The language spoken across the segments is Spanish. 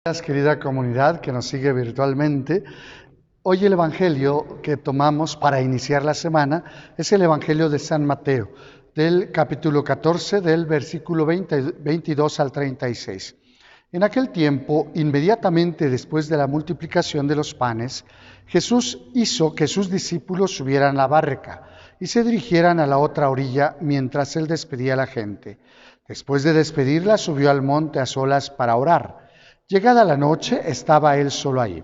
Gracias, querida comunidad que nos sigue virtualmente. Hoy el Evangelio que tomamos para iniciar la semana es el Evangelio de San Mateo, del capítulo 14, del versículo 22 al 36. En aquel tiempo, inmediatamente después de la multiplicación de los panes, Jesús hizo que sus discípulos subieran a la barca y se dirigieran a la otra orilla mientras él despedía a la gente. Después de despedirla, subió al monte a solas para orar. Llegada la noche, estaba él solo ahí.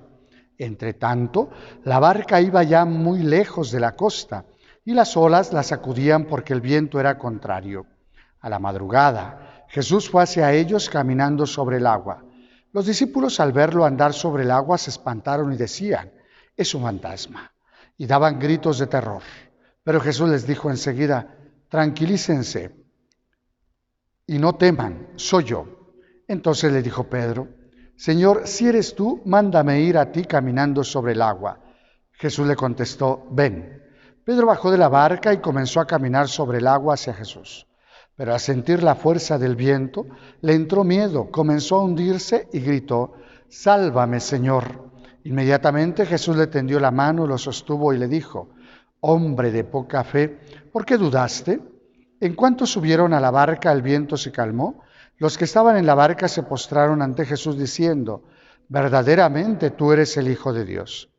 Entretanto, la barca iba ya muy lejos de la costa, y las olas la sacudían porque el viento era contrario. A la madrugada, Jesús fue hacia ellos caminando sobre el agua. Los discípulos, al verlo andar sobre el agua, se espantaron y decían: «Es un fantasma», y daban gritos de terror. Pero Jesús les dijo enseguida: «Tranquilícense y no teman, soy yo». Entonces le dijo Pedro: «Señor, si eres tú, mándame ir a ti caminando sobre el agua». Jesús le contestó: «Ven». Pedro bajó de la barca y comenzó a caminar sobre el agua hacia Jesús. Pero al sentir la fuerza del viento, le entró miedo, comenzó a hundirse y gritó: «Sálvame, Señor». Inmediatamente Jesús le tendió la mano, lo sostuvo y le dijo: «Hombre de poca fe, ¿por qué dudaste?». En cuanto subieron a la barca, el viento se calmó. Los que estaban en la barca se postraron ante Jesús diciendo: «Verdaderamente tú eres el Hijo de Dios».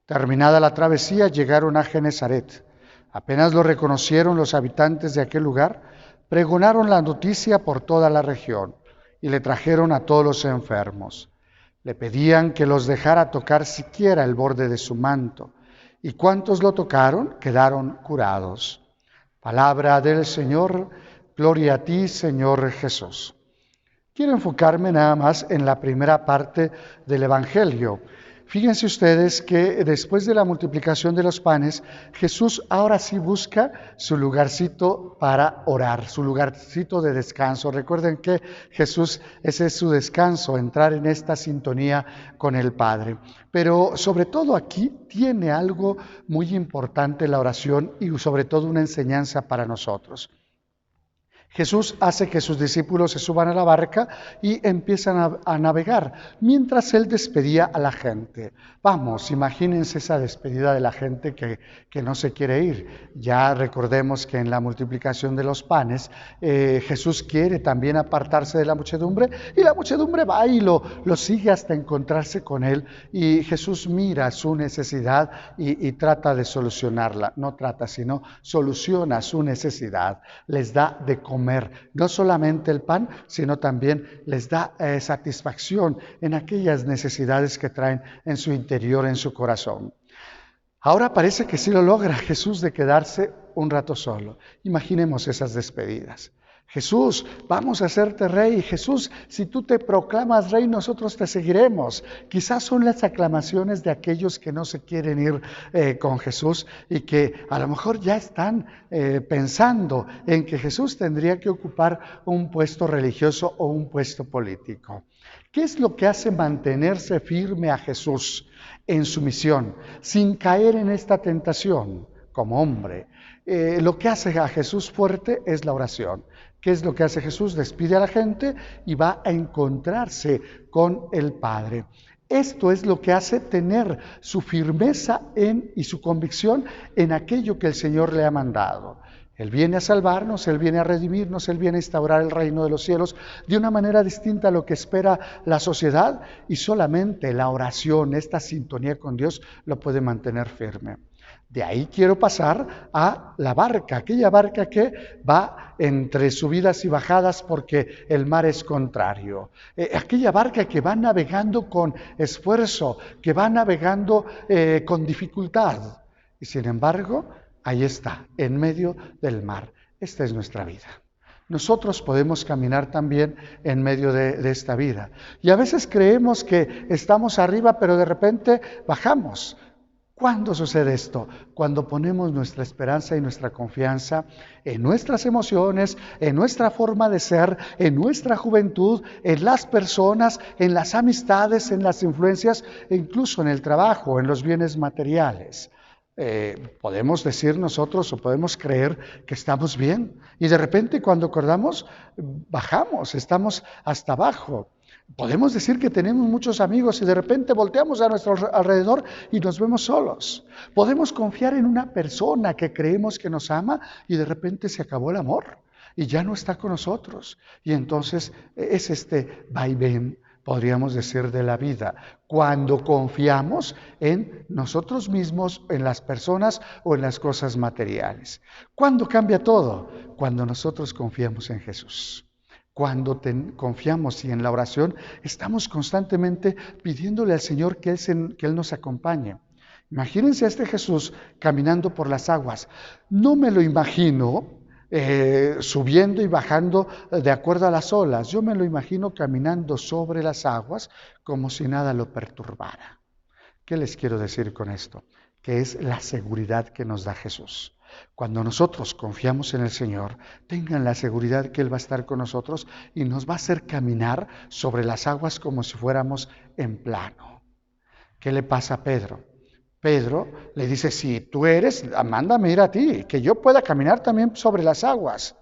Terminada la travesía, llegaron a Genesaret. Apenas lo reconocieron los habitantes de aquel lugar, pregonaron la noticia por toda la región y le trajeron a todos los enfermos. Le pedían que los dejara tocar siquiera el borde de su manto, y cuantos lo tocaron quedaron curados. Palabra del Señor. Gloria a ti, Señor Jesús. Quiero enfocarme nada más en la primera parte del Evangelio. Fíjense ustedes que después de la multiplicación de los panes, Jesús ahora sí busca su lugarcito para orar, su lugarcito de descanso. Recuerden que Jesús, ese es su descanso, entrar en esta sintonía con el Padre. Pero sobre todo aquí tiene algo muy importante la oración y sobre todo una enseñanza para nosotros. Jesús hace que sus discípulos se suban a la barca y empiezan a navegar, mientras él despedía a la gente. Vamos, imagínense esa despedida de la gente que no se quiere ir. Ya recordemos que en la multiplicación de los panes, Jesús quiere también apartarse de la muchedumbre, y la muchedumbre va y lo sigue hasta encontrarse con él, y Jesús mira su necesidad y trata de solucionarla. No trata, sino soluciona su necesidad. Les da de comer, no solamente el pan, sino también les da satisfacción en aquellas necesidades que traen en su interior, en su corazón. Ahora parece que sí lo logra Jesús de quedarse un rato solo. Imaginemos esas despedidas. Jesús, vamos a hacerte rey. Jesús, si tú te proclamas rey, nosotros te seguiremos. Quizás son las aclamaciones de aquellos que no se quieren ir con Jesús y que a lo mejor ya están pensando en que Jesús tendría que ocupar un puesto religioso o un puesto político. ¿Qué es lo que hace mantenerse firme a Jesús en su misión, sin caer en esta tentación como hombre? Lo que hace a Jesús fuerte es la oración. ¿Qué es lo que hace Jesús? Despide a la gente y va a encontrarse con el Padre. Esto es lo que hace tener su firmeza y su convicción en aquello que el Señor le ha mandado. Él viene a salvarnos, Él viene a redimirnos, Él viene a instaurar el reino de los cielos de una manera distinta a lo que espera la sociedad, y solamente la oración, esta sintonía con Dios, lo puede mantener firme. De ahí quiero pasar a la barca, aquella barca que va entre subidas y bajadas porque el mar es contrario. Aquella barca que va navegando con esfuerzo, que va navegando con dificultad. Y sin embargo, ahí está, en medio del mar. Esta es nuestra vida. Nosotros podemos caminar también en medio de esta vida. Y a veces creemos que estamos arriba, pero de repente bajamos. ¿Cuándo sucede esto? Cuando ponemos nuestra esperanza y nuestra confianza en nuestras emociones, en nuestra forma de ser, en nuestra juventud, en las personas, en las amistades, en las influencias e incluso en el trabajo, en los bienes materiales. Podemos decir nosotros o podemos creer que estamos bien y de repente cuando acordamos bajamos, estamos hasta abajo. Podemos decir que tenemos muchos amigos y de repente volteamos a nuestro alrededor y nos vemos solos. Podemos confiar en una persona que creemos que nos ama y de repente se acabó el amor y ya no está con nosotros. Y entonces es este vaivén, podríamos decir, de la vida. Cuando confiamos en nosotros mismos, en las personas o en las cosas materiales. ¿Cuándo cambia todo? Cuando nosotros confiamos en Jesús. Cuando confiamos y en la oración estamos constantemente pidiéndole al Señor que Él nos acompañe. Imagínense a este Jesús caminando por las aguas. No me lo imagino subiendo y bajando de acuerdo a las olas. Yo me lo imagino caminando sobre las aguas como si nada lo perturbara. ¿Qué les quiero decir con esto? Que es la seguridad que nos da Jesús. Cuando nosotros confiamos en el Señor, tengan la seguridad que Él va a estar con nosotros y nos va a hacer caminar sobre las aguas como si fuéramos en plano. ¿Qué le pasa a Pedro? Pedro le dice, si tú eres, mándame ir a ti, que yo pueda caminar también sobre las aguas.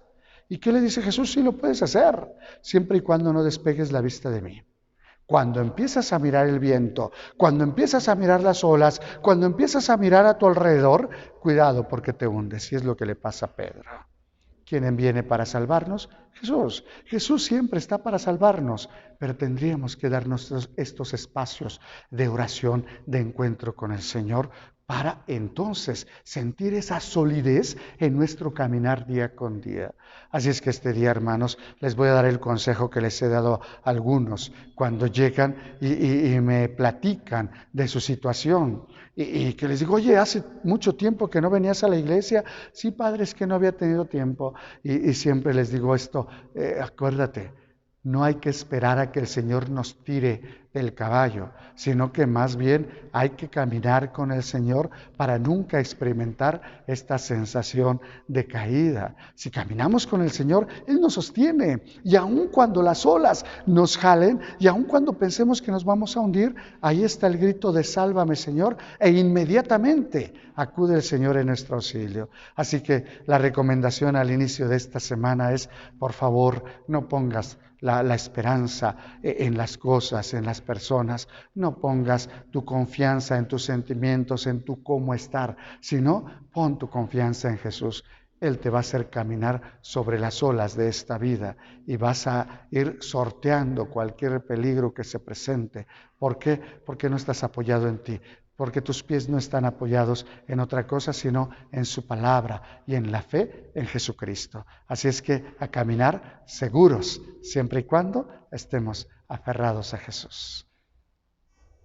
¿Y qué le dice Jesús? Sí, lo puedes hacer, siempre y cuando no despegues la vista de mí. Cuando empiezas a mirar el viento, cuando empiezas a mirar las olas, cuando empiezas a mirar a tu alrededor, cuidado porque te hundes. Y es lo que le pasa a Pedro. ¿Quién viene para salvarnos? Jesús. Jesús siempre está para salvarnos, pero tendríamos que darnos estos espacios de oración, de encuentro con el Señor, para entonces sentir esa solidez en nuestro caminar día con día. Así es que este día, hermanos, les voy a dar el consejo que les he dado a algunos cuando llegan y me platican de su situación. Y que les digo, oye, hace mucho tiempo que no venías a la iglesia. Sí, padre, es que no había tenido tiempo. Y siempre les digo esto, acuérdate, no hay que esperar a que el Señor nos tire del caballo, sino que más bien hay que caminar con el Señor para nunca experimentar esta sensación de caída. Si caminamos con el Señor, Él nos sostiene. Y aun cuando las olas nos jalen, y aun cuando pensemos que nos vamos a hundir, ahí está el grito de sálvame, Señor, e inmediatamente acude el Señor en nuestro auxilio. Así que la recomendación al inicio de esta semana es, por favor, no pongas la esperanza en las cosas, en las personas. No pongas tu confianza en tus sentimientos, en tu cómo estar, sino pon tu confianza en Jesús. Él te va a hacer caminar sobre las olas de esta vida y vas a ir sorteando cualquier peligro que se presente. ¿Por qué? Porque no estás apoyado en ti. Porque tus pies no están apoyados en otra cosa, sino en su palabra y en la fe en Jesucristo. Así es que a caminar seguros, siempre y cuando estemos aferrados a Jesús.